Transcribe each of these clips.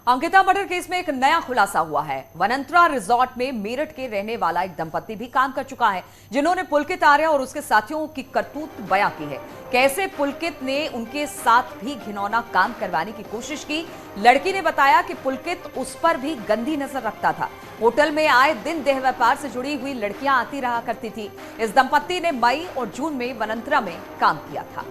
Ankita murder case में एक नया खुलासा हुआ है। वनंतरा रिजॉर्ट में मेरठ के रहने वाला एक दंपत्ति भी काम कर चुका है, जिन्होंने पुलकित आर्या और उसके साथियों की करतूत बयां की है। कैसे पुलकित ने उनके साथ भी घिनौना काम करवाने की कोशिश की। लड़की ने बताया कि पुलकित उस पर भी गंदी नजर रखता था। होटल में आए दिन देह व्यापार से जुड़ी हुई लड़कियां आती रहा करती थी। इस दंपत्ति ने मई और जून में वनंतरा में काम किया था।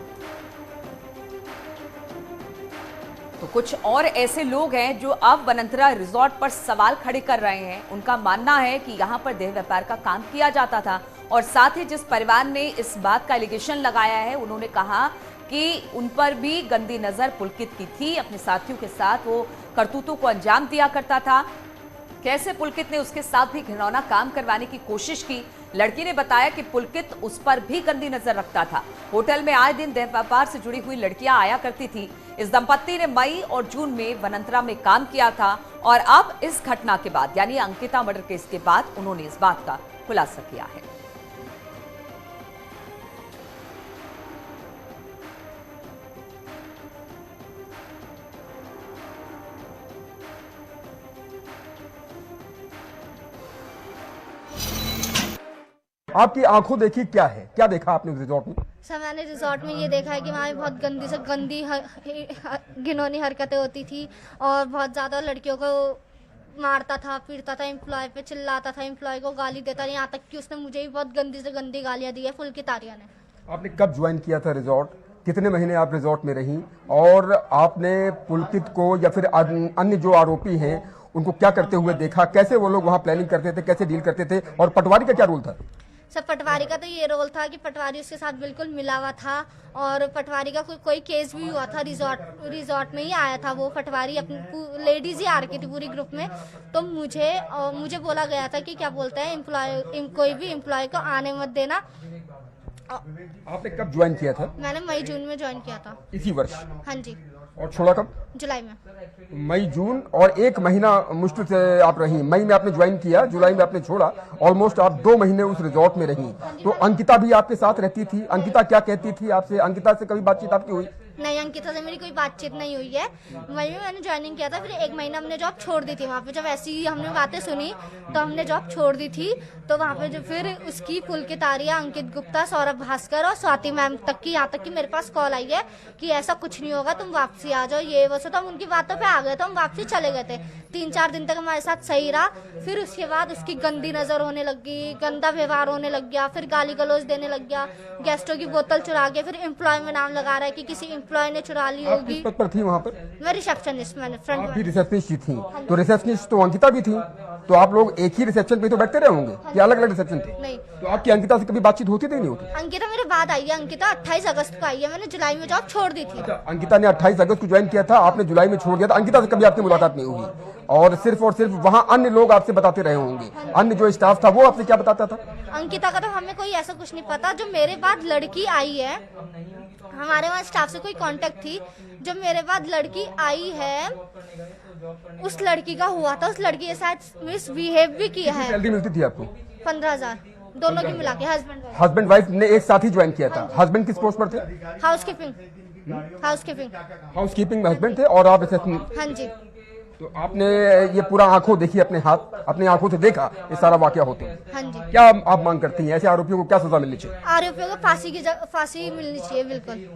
तो कुछ और ऐसे लोग हैं जो अब वनंतरा रिजॉर्ट पर सवाल खड़े कर रहे हैं। उनका मानना है कि यहां पर देह व्यापार का काम किया जाता था और साथ ही जिस परिवार ने इस बात का एलिगेशन लगाया है, उन्होंने कहा कि उन पर भी गंदी नजर पुलकित की थी। अपने साथियों के साथ वो करतूतों को अंजाम दिया करता था। कैसे पुलकित ने उसके साथ भी घिनौना काम करवाने की कोशिश की। लड़की ने बताया कि पुलकित उस पर भी गंदी नजर रखता था। होटल में आए दिन देह व्यापार से जुड़ी हुई लड़कियां आया करती थी। इस दंपत्ति ने मई और जून में वनंतरा में काम किया था और अब इस घटना के बाद यानी अंकिता मर्डर केस के बाद उन्होंने इस बात का खुलासा किया है। आपकी आंखों देखी क्या है, क्या देखा आपने उस रिजॉर्ट में? सर मैंने रिजॉर्ट में ये देखा है कि वहाँ पे बहुत गंदी से गंदी घिनौनी हरकतें होती थी और बहुत ज़्यादा लड़कियों को मारता था, पीटता था, एम्प्लॉय पे चिल्लाता था, एम्प्लॉय को गाली देता था। यहाँ तक कि उसने मुझे भी बहुत गंदी से गंदी गालियाँ दी है पुलकित आर्या ने। आपने कब ज्वाइन किया था रिजॉर्ट? कितने महीने आप रिजॉर्ट में रहीं? और आपने पुलकित को या फिर अन्य जो आरोपी हैं उनको क्या करते हुए देखा? कैसे वो लोग वहाँ प्लानिंग करते थे, कैसे डील करते थे और पटवारी का क्या रोल था? सर पटवारी का तो ये रोल था कि पटवारी उसके साथ बिल्कुल मिला हुआ था और पटवारी का कोई केस भी हुआ था। रिजॉर्ट में ही आया था वो पटवारी, अपनी लेडीज ही आ रखी थी पूरी ग्रुप में। तो मुझे बोला गया था कि क्या बोलते हैं कोई भी एम्प्लॉय को आने मत देना। आपने कब ज्वाइन किया था? मैंने मई जून में ज्वाइन किया था इसी वर्ष? हाँ जी। और छोड़ा कब? जुलाई में। मई जून और एक महीना मुश्किल से आप रही। मई में आपने ज्वाइन किया, जुलाई में आपने छोड़ा। ऑलमोस्ट आप 2 महीने उस रिजॉर्ट में रही। तो अंकिता भी आपके साथ रहती थी। अंकिता क्या कहती थी आपसे? अंकिता से कभी बातचीत आपकी हुई? नहीं, अंकिता से मेरी कोई बातचीत नहीं हुई है। मई में मैंने ज्वाइनिंग किया था, फिर 1 महीना हमने जॉब छोड़ दी थी वहाँ पे। जब ऐसी हमने बातें सुनी तो हमने जॉब छोड़ दी थी। तो वहाँ पे जो फिर उसकी पुलकित आर्या, अंकित गुप्ता, सौरभ भास्कर और स्वाति मैम तक की, यहाँ तक कि मेरे पास कॉल आई है कि ऐसा कुछ नहीं होगा, तुम वापसी आ जाओ, ये वो। तो हम उनकी बातों पे आ गए, तो हम वापसी चले गए थे। 3-4 दिन तक हमारे साथ सही रहा। फिर उसके बाद उसकी गंदी नजर होने लगी, गंदा व्यवहार होने लग गया, फिर गाली गलौज देने लग गया, गेस्टों की बोतल चुरा के, फिर एम्प्लॉय में नाम लगा रहा है कि किसी एम्प्लॉय ने चुरा ली होगी। आप किस पद पर थी वहाँ पर? मैं रिसेप्शनिस्ट, मैंने फ्रंट। आप भी रिसेप्शनिस्ट ही थी? तो रिसेप्शनिस्ट तो अंकिता भी थी। तो आप लोग एक ही रिसेप्शन पे तो बैठते रहे होंगे कि अलग अलग रिसेप्शन थे? नहीं। तो आपकी अंकिता से कभी बातचीत होती थी नहीं होती? अंकिता मेरे बाद आई है। अंकिता 28 अगस्त को आई है। मैंने जुलाई में जॉब छोड़ दी थी। अंकिता ने 28 अगस्त को ज्वाइन किया था, आपने जुलाई में छोड़ दिया था। अंकिता से कभी आपकी मुलाकात नहीं हुई और सिर्फ वहाँ अन्य लोग आपसे बताते रहे होंगे। अन्य जो स्टाफ था वो आपसे क्या बताता था? अंकिता का तो हमें कोई ऐसा कुछ नहीं पता। जो मेरे बाद लड़की आई है, हमारे वहाँ स्टाफ से कोई कांटेक्ट थी। जो मेरे बाद लड़की आई है, उस लड़की का हुआ था। उस लड़की के साथ मिसबिहेव भी किया है। सैलरी मिलती थी आपको? 15,000 दोनों की मिला के। हस्बैंड वाइफ ने एक साथ ही ज्वाइन किया था। हस्बैंड किस पोस्ट पर थे? हाउसकीपिंग में हस्बैंड थे और आप रिसेप्शन? हाँ जी। तो आपने ये पूरा आंखों देखी, अपने आंखों से देखा ये सारा वाकया होते हैं? हाँ जी। क्या आप मांग करती हैं? ऐसे आरोपियों को क्या सजा मिलनी चाहिए? आरोपियों को फांसी मिलनी चाहिए बिल्कुल।